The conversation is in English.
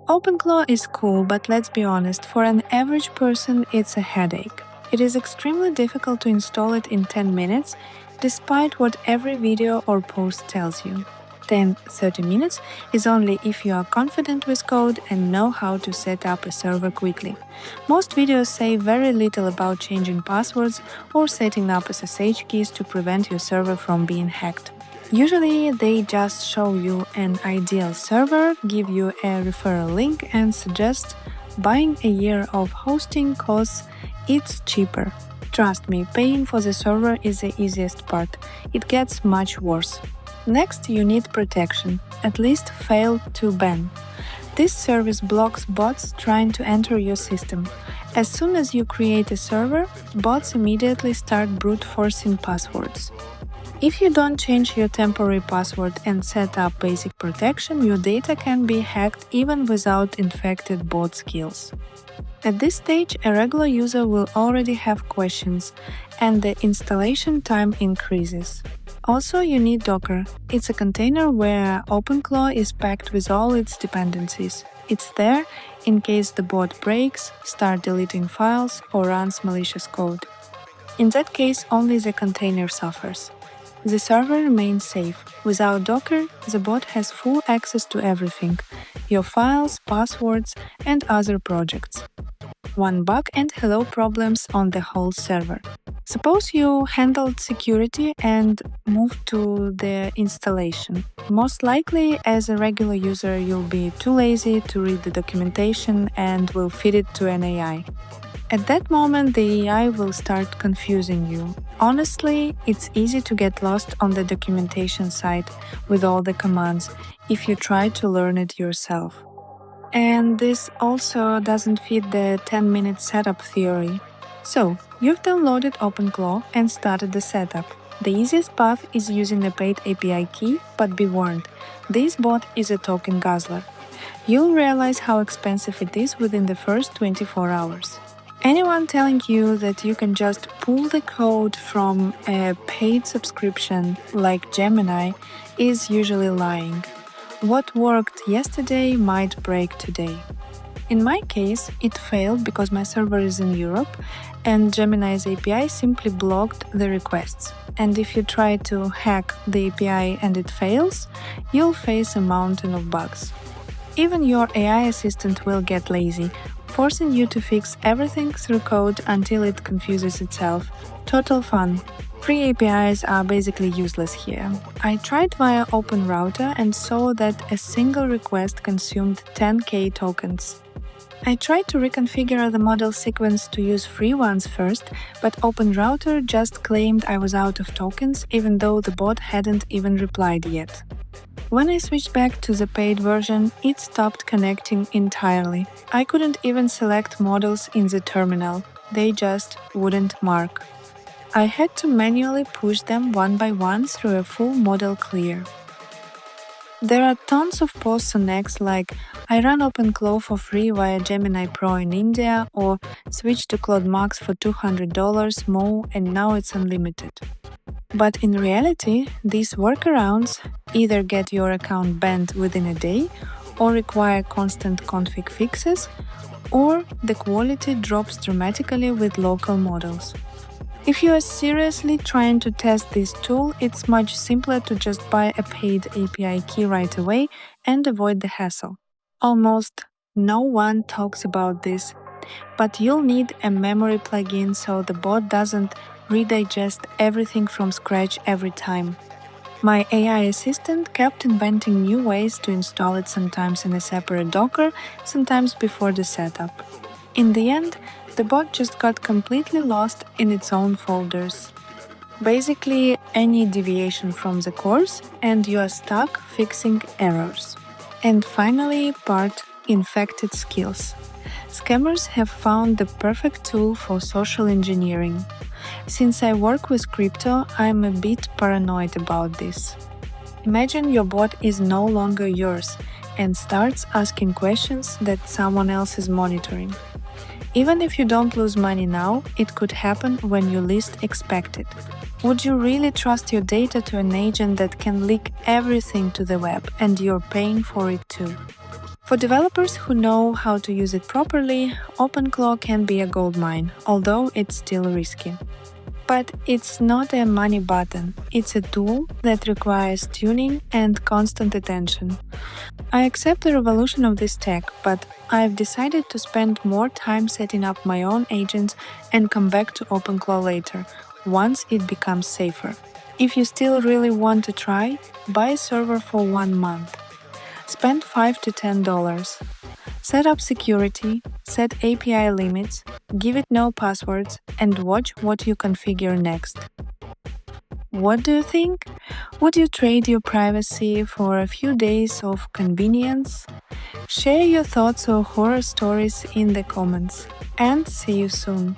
OpenClaw is cool, but let's be honest, for an average person it's a headache. It is extremely difficult to install it in 10 minutes, despite what every video or post tells you. 10-30 minutes is only if you are confident with code and know how to set up a server quickly. Most videos say very little about changing passwords or setting up SSH keys to prevent your server from being hacked. Usually they just show you an ideal server, give you a referral link and suggest buying a year of hosting cause it's cheaper. Trust me, paying for the server is the easiest part. It gets much worse. Next, you need protection, at least fail to ban. This service blocks bots trying to enter your system. As soon as you create a server, bots immediately start brute forcing passwords. If you don't change your temporary password and set up basic protection, your data can be hacked even without infected bot skills. At this stage, a regular user will already have questions, and the installation time increases. Also, you need Docker. It's a container where OpenClaw is packed with all its dependencies. It's there in case the bot breaks, starts deleting files, or runs malicious code. In that case, only the container suffers. The server remains safe. Without Docker, the bot has full access to everything – your files, passwords, and other projects. One bug and hello problems on the whole server. Suppose you handled security and moved to the installation. Most likely, as a regular user, you'll be too lazy to read the documentation and will feed it to an AI. At that moment, the AI will start confusing you. Honestly, it's easy to get lost on the documentation site with all the commands if you try to learn it yourself. And this also doesn't fit the 10-minute setup theory. So, you've downloaded OpenClaw and started the setup. The easiest path is using a paid API key, but be warned, this bot is a token guzzler. You'll realize how expensive it is within the first 24 hours. Anyone telling you that you can just pull the code from a paid subscription like Gemini is usually lying. What worked yesterday might break today. In my case, it failed because my server is in Europe and Gemini's API simply blocked the requests. And if you try to hack the API and it fails, you'll face a mountain of bugs. Even your AI assistant will get lazy, forcing you to fix everything through code until it confuses itself. Total fun. Free APIs are basically useless here. I tried via OpenRouter and saw that a single request consumed 10k tokens. I tried to reconfigure the model sequence to use free ones first, but OpenRouter just claimed I was out of tokens even though the bot hadn't even replied yet. When I switched back to the paid version, it stopped connecting entirely. I couldn't even select models in the terminal. They just wouldn't mark. I had to manually push them one by one through a full model clear. There are tons of posts on X like I ran OpenClaw for free via Gemini Pro in India or switched to Claude Max for $200 more and now it's unlimited. But in reality, these workarounds either get your account banned within a day or require constant config fixes, or the quality drops dramatically with local models. If you are seriously trying to test this tool, it's much simpler to just buy a paid API key right away and avoid the hassle. Almost no one talks about this, but you'll need a memory plugin so the bot doesn't redigest everything from scratch every time. My AI assistant kept inventing new ways to install it, sometimes in a separate Docker, sometimes before the setup. In the end, the bot just got completely lost in its own folders. Basically, any deviation from the course and you are stuck fixing errors. And finally, part infected skills. Scammers have found the perfect tool for social engineering. Since I work with crypto, I'm a bit paranoid about this. Imagine your bot is no longer yours and starts asking questions that someone else is monitoring. Even if you don't lose money now, it could happen when you least expect it. Would you really trust your data to an agent that can leak everything to the web and you're paying for it too? For developers who know how to use it properly, OpenClaw can be a goldmine, although it's still risky. But it's not a money button, it's a tool that requires tuning and constant attention. I accept the revolution of this tech, but I've decided to spend more time setting up my own agents and come back to OpenClaw later, once it becomes safer. If you still really want to try, buy a server for 1 month. Spend $5 to $10. Set up security, set API limits, give it no passwords, and watch what you configure next. What do you think? Would you trade your privacy for a few days of convenience? Share your thoughts or horror stories in the comments. And see you soon!